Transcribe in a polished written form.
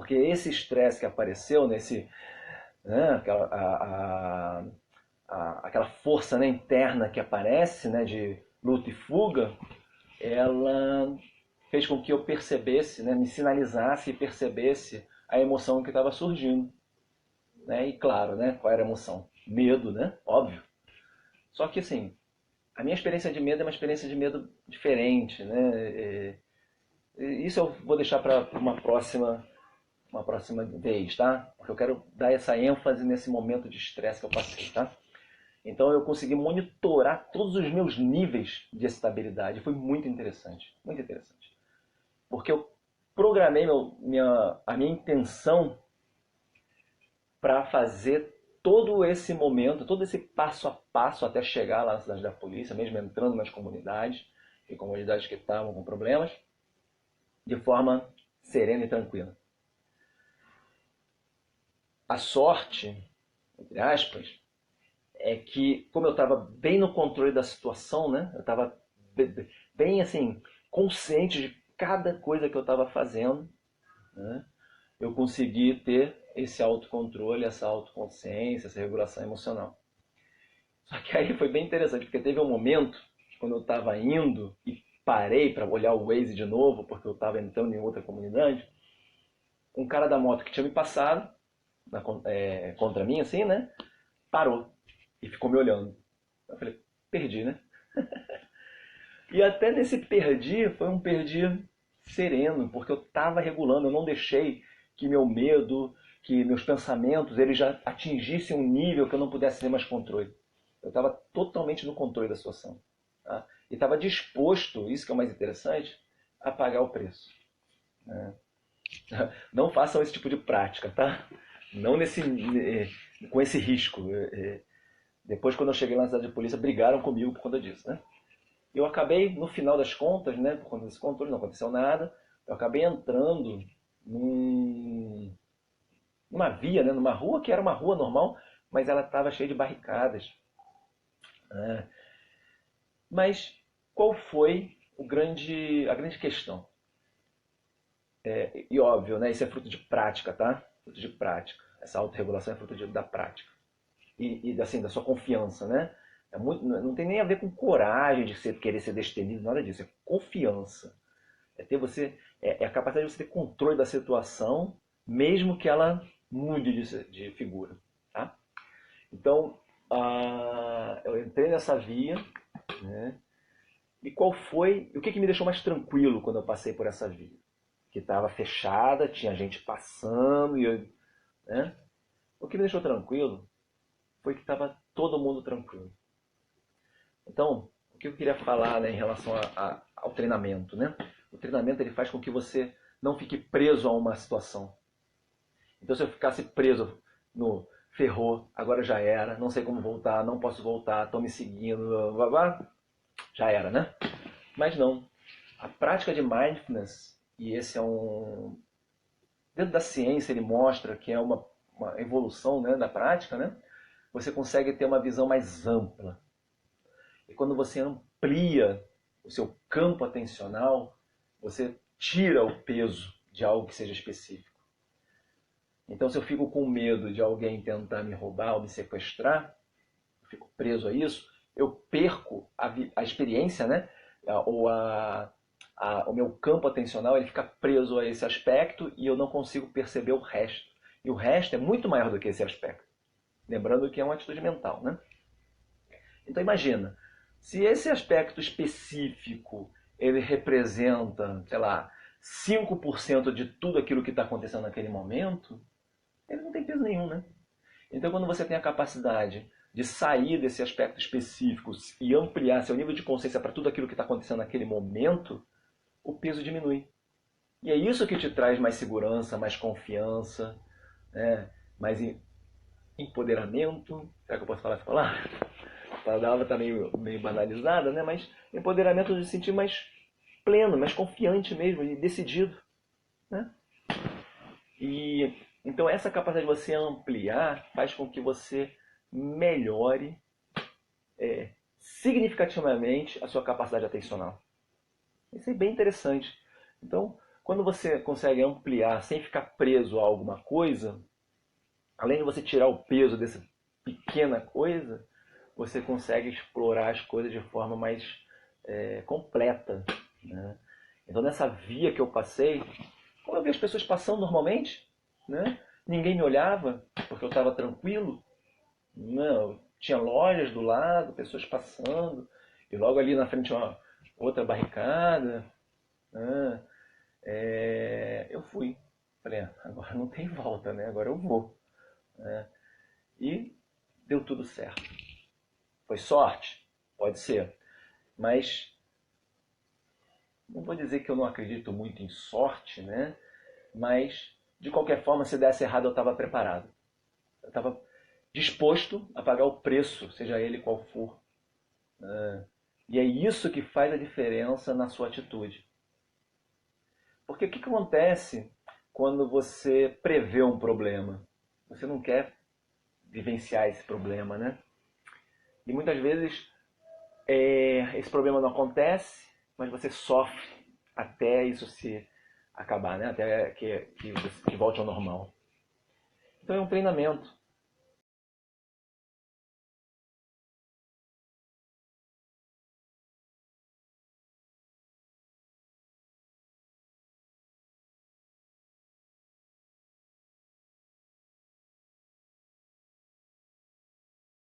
Porque esse estresse que apareceu, né, aquela força, né, interna que aparece, né, de luta e fuga, ela fez com que eu percebesse, né, me sinalizasse e percebesse a emoção que estava surgindo. Né? E claro, né, qual era a emoção? Medo, né? Óbvio. Só que assim, a minha experiência de medo é uma experiência de medo diferente, né? Isso eu vou deixar para uma próxima vez, tá? Porque eu quero dar essa ênfase nesse momento de estresse que eu passei, tá? Então eu consegui monitorar todos os meus níveis de estabilidade. Foi muito interessante, muito interessante. Porque eu programei a minha intenção para fazer todo esse momento, todo esse passo a passo até chegar lá na cidade da polícia, mesmo entrando nas comunidades, e comunidades que estavam com problemas, de forma serena e tranquila. A sorte, entre aspas, é que, como eu estava bem no controle da situação, né? Eu estava bem assim, consciente de cada coisa que eu estava fazendo, né? Eu consegui ter esse autocontrole, essa autoconsciência, essa regulação emocional. Só que aí foi bem interessante, porque teve um momento, quando eu estava indo e parei para olhar o Waze de novo, porque eu estava entrando em outra comunidade, um cara da moto que tinha me passado, contra mim, assim, né? Parou e ficou me olhando. Eu falei, perdi, né? E até nesse perdi, foi um perdi sereno, porque eu estava regulando, eu não deixei que meu medo, que meus pensamentos, eles já atingissem um nível que eu não pudesse ter mais controle. Eu estava totalmente no controle da situação. Tá? E estava disposto, isso que é o mais interessante, a pagar o preço. Né? Não façam esse tipo de prática, tá? Não com esse risco. Depois, quando eu cheguei na cidade de polícia, brigaram comigo por conta disso, né? Eu acabei, no final das contas, né, por conta desse controle, não aconteceu nada, eu acabei entrando numa via, né, numa rua que era uma rua normal, mas ela estava cheia de barricadas. Né? Mas qual foi a grande questão? E óbvio, né, isso é fruto de prática, tá? Fruto de prática. Essa autorregulação é fruto da prática. E assim, da sua confiança, né? Não tem nem a ver com coragem de querer ser destemido, nada disso. É confiança. É a capacidade de você ter controle da situação, mesmo que ela mude de figura. Tá? Então, eu entrei nessa via, né? E o que me deixou mais tranquilo quando eu passei por essa via? Que estava fechada, tinha gente passando, né? O que me deixou tranquilo foi que estava todo mundo tranquilo. Então, o que eu queria falar, né, em relação ao treinamento, né? O treinamento ele faz com que você não fique preso a uma situação. Então, se eu ficasse preso no ferrou, agora já era, não sei como voltar, não posso voltar, estão me seguindo, blá, blá, blá, já era, né? Mas não. A prática de mindfulness, e esse é dentro da ciência ele mostra que é uma evolução, né, da prática, né? Você consegue ter uma visão mais ampla. E quando você amplia o seu campo atencional, você tira o peso de algo que seja específico. Então, se eu fico com medo de alguém tentar me roubar ou me sequestrar, eu fico preso a isso, eu perco a experiência, né? Ou o meu campo atencional ele fica preso a esse aspecto e eu não consigo perceber o resto. E o resto é muito maior do que esse aspecto. Lembrando que é uma atitude mental, né? Então imagina, se esse aspecto específico ele representa, sei lá, 5% de tudo aquilo que está acontecendo naquele momento, ele não tem peso nenhum, né? Então quando você tem a capacidade de sair desse aspecto específico e ampliar seu nível de consciência para tudo aquilo que está acontecendo naquele momento, o peso diminui. E é isso que te traz mais segurança, mais confiança, né? Mais empoderamento. Será que eu posso falar essa palavra? A palavra está meio banalizada, né? Mas empoderamento de se sentir mais pleno, mais confiante mesmo e decidido. Né? E então essa capacidade de você ampliar faz com que você melhore significativamente a sua capacidade atencional. Isso é bem interessante. Então, quando você consegue ampliar sem ficar preso a alguma coisa, além de você tirar o peso dessa pequena coisa, você consegue explorar as coisas de forma mais completa, né? Então, nessa via que eu passei, como eu vi as pessoas passando normalmente, né? Ninguém me olhava, porque eu estava tranquilo. Não, tinha lojas do lado, pessoas passando, e logo ali na frente uma outra barricada, né? Eu fui. Falei, agora não tem volta, né? Agora eu vou. Né? E deu tudo certo. Foi sorte? Pode ser. Mas não vou dizer que eu não acredito muito em sorte, né? Mas, de qualquer forma, se desse errado, eu estava preparado. Eu estava disposto a pagar o preço, seja ele qual for. Né? E é isso que faz a diferença na sua atitude. Porque o que acontece quando você prevê um problema? Você não quer vivenciar esse problema, né? E muitas vezes esse problema não acontece, mas você sofre até isso se acabar, né? Até que volte ao normal. Então é um treinamento.